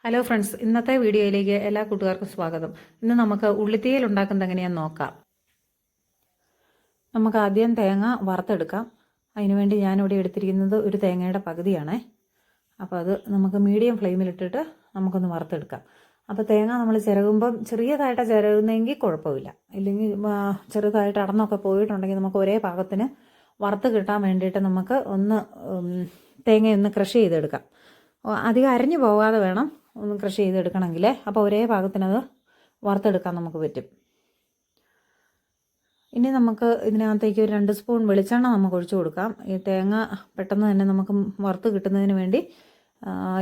Hello friends, ഇന്നത്തെ വീഡിയോയിലേക്ക് എല്ലാ കൂട്ടുകാർക്കും സ്വാഗതം. ഇന്ന് നമുക്ക് ഉള്ളിത്തീയൽ ഉണ്ടാക്കുന്നത് എങ്ങനെയാണെന്ന് നോക്കാം. നമുക്ക് ആദ്യം തേങ്ങ വറുത്തെടുക്കാം. അതിനുവേണ്ടി ഞാനിവിടെ എടുത്തിരിക്കുന്നത് ഒരു തേങ്ങയുടെ പകുതിയാണേ. അപ്പോൾ അത് നമുക്ക് മീഡിയം ഫ്ലെയിമിലിട്ടിട്ട് നമുക്കൊന്ന് വറുത്തെടുക്കാം. അപ്പോൾ തേങ്ങ നമ്മൾ ചിരകുമ്പം ചെറിയതായിട്ട് ചിരകുന്നെങ്കിൽ കുഴപ്പമില്ല, ഇല്ലെങ്കിൽ ചെറുതായിട്ട് അടന്നൊക്കെ പോയിട്ടുണ്ടെങ്കിൽ നമുക്ക് ഒരേ പാകത്തിന് വറുത്ത് കിട്ടാൻ വേണ്ടിയിട്ട് നമുക്ക് ഒന്ന് തേങ്ങയൊന്ന് ക്രഷ് ചെയ്തെടുക്കാം. അധികം അരഞ്ഞു പോകാതെ വേണം ഒന്ന് ക്രഷ് ചെയ്തെടുക്കണമെങ്കിൽ. അപ്പോൾ ഒരേ പാകത്തിനത് വറുത്തെടുക്കാൻ നമുക്ക് പറ്റും. ഇനി നമുക്ക് ഇതിനകത്തേക്ക് ഒരു 2 സ്പൂൺ വെളിച്ചെണ്ണ നമുക്ക് ഒഴിച്ചു കൊടുക്കാം. ഈ തേങ്ങ പെട്ടെന്ന് തന്നെ നമുക്ക് വറുത്ത് കിട്ടുന്നതിന് വേണ്ടി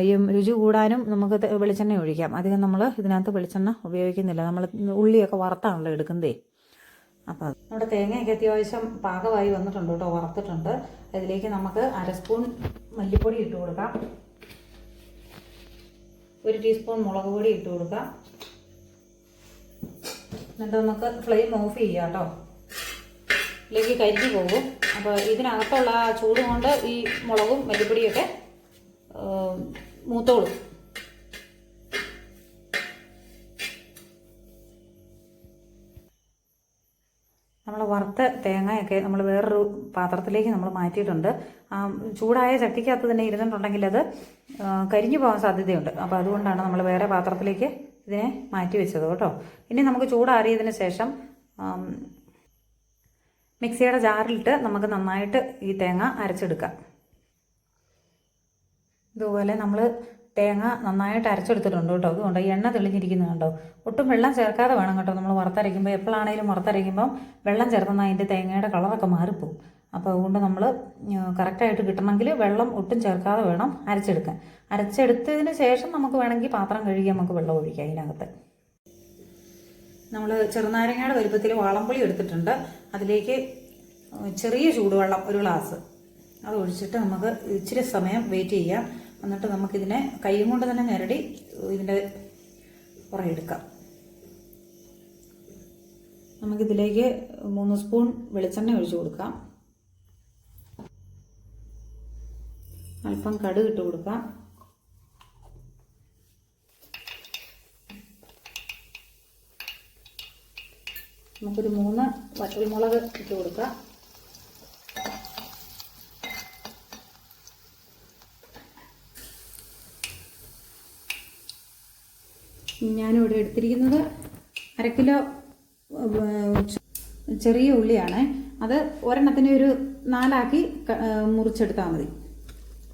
ഈ രുചി കൂടാനും നമുക്ക് വെളിച്ചെണ്ണ ഒഴിക്കാം. അധികം നമ്മൾ ഇതിനകത്ത് വെളിച്ചെണ്ണ ഉപയോഗിക്കുന്നില്ല, നമ്മൾ ഉള്ളിയൊക്കെ വറുത്താണല്ലോ എടുക്കുന്നതേ. അപ്പോൾ നമ്മുടെ തേങ്ങയൊക്കെ അത്യാവശ്യം പാകമായി വന്നിട്ടുണ്ട് കേട്ടോ, വറുത്തിട്ടുണ്ട്. അതിലേക്ക് നമുക്ക് 1/2 സ്പൂൺ മല്ലിപ്പൊടി ഇട്ട് കൊടുക്കാം. 1 ടീസ്പൂൺ മുളക് പൊടി ഇട്ട് കൊടുക്കാം. എന്നിട്ട് നമുക്ക് ഫ്ലെയിം ഓഫ് ചെയ്യാം കേട്ടോ, ഇതിലേക്ക് കരിഞ്ഞു പോകും. അപ്പോൾ ഇതിനകത്തുള്ള ആ ചൂട് കൊണ്ട് ഈ മുളകും മല്ലിപ്പൊടിയൊക്കെ മൂത്തോളും. നമ്മൾ വറുത്ത തേങ്ങയൊക്കെ നമ്മൾ വേറൊരു പാത്രത്തിലേക്ക് നമ്മൾ മാറ്റിയിട്ടുണ്ട്. ചൂടായ ചട്ടിക്കകത്ത് തന്നെ ഇരുന്നിട്ടുണ്ടെങ്കിൽ അത് കരിഞ്ഞു പോകാൻ സാധ്യതയുണ്ട്. അപ്പോൾ അതുകൊണ്ടാണ് നമ്മൾ വേറെ പാത്രത്തിലേക്ക് ഇതിനെ മാറ്റി വെച്ചത് കേട്ടോ. ഇനി നമുക്ക് ചൂടാറിയതിന് ശേഷം മിക്സിയുടെ ജാറിലിട്ട് നമുക്ക് നന്നായിട്ട് ഈ തേങ്ങ അരച്ചെടുക്കാം. ഇതുപോലെ നമ്മൾ തേങ്ങ നന്നായിട്ട് അരച്ചെടുത്തിട്ടുണ്ട് കേട്ടോ. അതുകൊണ്ട് എണ്ണ തെളിഞ്ഞിരിക്കുന്നത് കണ്ടോ. ഒട്ടും വെള്ളം ചേർക്കാതെ വേണം കേട്ടോ നമ്മൾ വറുത്തരയ്ക്കുമ്പോൾ. എപ്പോഴാണെങ്കിലും വറുത്തരയ്ക്കുമ്പം വെള്ളം ചേർക്കുന്ന അതിൻ്റെ തേങ്ങയുടെ കളറൊക്കെ മാറിപ്പോവും. അപ്പോൾ അതുകൊണ്ട് നമ്മൾ കറക്റ്റായിട്ട് കിട്ടണമെങ്കിൽ വെള്ളം ഒട്ടും ചേർക്കാതെ വേണം അരച്ചെടുക്കാൻ. അരച്ചെടുത്തതിന് ശേഷം നമുക്ക് വേണമെങ്കിൽ പാത്രം കഴുകി നമുക്ക് വെള്ളം ഒഴിക്കാം. അതിനകത്ത് നമ്മൾ ചെറുനാരങ്ങയുടെ വലുപ്പത്തിൽ വാളംപുളി എടുത്തിട്ടുണ്ട്. അതിലേക്ക് ചെറിയ ചൂടുവെള്ളം 1 ഗ്ലാസ് അത് ഒഴിച്ചിട്ട് നമുക്ക് ഇച്ചിരി സമയം വെയിറ്റ് ചെയ്യാം. എന്നിട്ട് നമുക്കിതിനെ കൈ കൊണ്ട് തന്നെ ഞെരടി ഇതിൻ്റെ പുറയെടുക്കാം. നമുക്കിതിലേക്ക് 3 സ്പൂൺ വെളിച്ചെണ്ണ ഒഴിച്ചു കൊടുക്കാം. അല്പം കടുക് ഇട്ട് കൊടുക്കാം. നമുക്കൊരു 3 വറ്റൽമുളക് ഇട്ട് കൊടുക്കാം. ഞാനിവിടെ എടുത്തിരിക്കുന്നത് 1/2 കിലോ ചെറിയ ഉള്ളിയാണ്. അത് ഒരെണ്ണത്തിന് ഒരു 4 ആക്കി മുറിച്ചെടുത്താൽ മതി.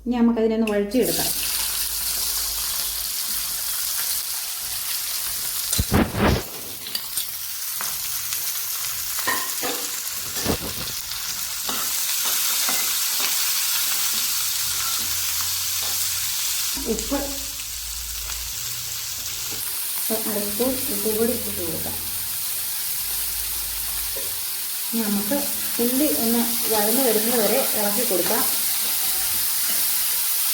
ഇനി നമുക്കതിനൊന്ന് വഴറ്റിയെടുക്കാം. ഉപ്പ് 1/2 സ്പൂൺ ഉപ്പുപൊടി ഇട്ട് കൊടുക്കാം. ഇനി നമുക്ക് ഉള്ളി ഒന്ന് വഴന്ന് വരുന്നത് വരെ ഇളക്കി കൊടുക്കാം.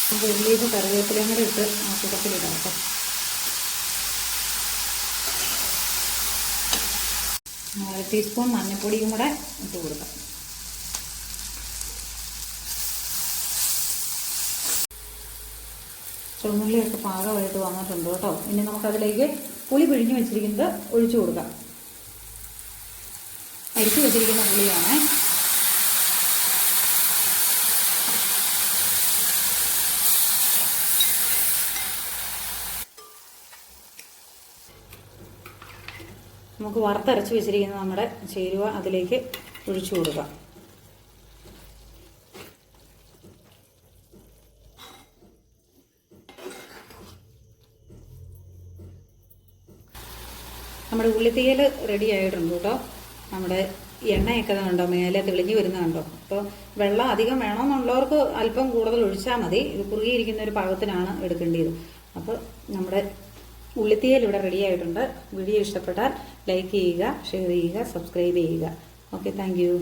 നമുക്ക് ഉള്ളിയിൽ കറിവേപ്പിലയും കൂടെ ഇട്ട് ആ കൂട്ടത്തിലിടാം കേട്ടോ. 1 ടീസ്പൂൺ മഞ്ഞൾപ്പൊടിയും കൂടെ ഇട്ട് കൊടുക്കാം. ചുവന്നുള്ളിയൊക്കെ പാകമായിട്ട് വന്നിട്ടുണ്ട് കേട്ടോ. ഇനി നമുക്കതിലേക്ക് പുളി പിഴിഞ്ഞ് വെച്ചിരിക്കുന്നത് ഒഴിച്ചു കൊടുക്കാം. അരിച്ചു വെച്ചിരിക്കുന്ന പുളിയാണ്. നമുക്ക് വറുത്തരച്ച് വെച്ചിരിക്കുന്ന നമ്മുടെ ചേരുവ അതിലേക്ക് ഒഴിച്ചു കൊടുക്കാം. നമ്മുടെ ഉള്ളിത്തീയൽ റെഡി ആയിട്ടുണ്ട് കേട്ടോ. നമ്മുടെ എണ്ണയൊക്കെ കണ്ടോ മേലെ തെളിഞ്ഞ് വരുന്നത് കണ്ടോ. അപ്പോൾ വെള്ളം അധികം വേണമെന്നുള്ളവർക്ക് അല്പം കൂടുതൽ ഒഴിച്ചാൽ മതി. ഇത് കുറുകിയിരിക്കുന്ന ഒരു പാകത്തിനാണ് എടുക്കേണ്ടത്. അപ്പോൾ നമ്മുടെ ഉള്ളിത്തീയൽ ഇവിടെ റെഡി ആയിട്ടുണ്ട്. വീഡിയോ ഇഷ്ടപ്പെട്ടാൽ ലൈക്ക് ചെയ്യുക, ഷെയർ ചെയ്യുക, സബ്സ്ക്രൈബ് ചെയ്യുക. Okay, thank you.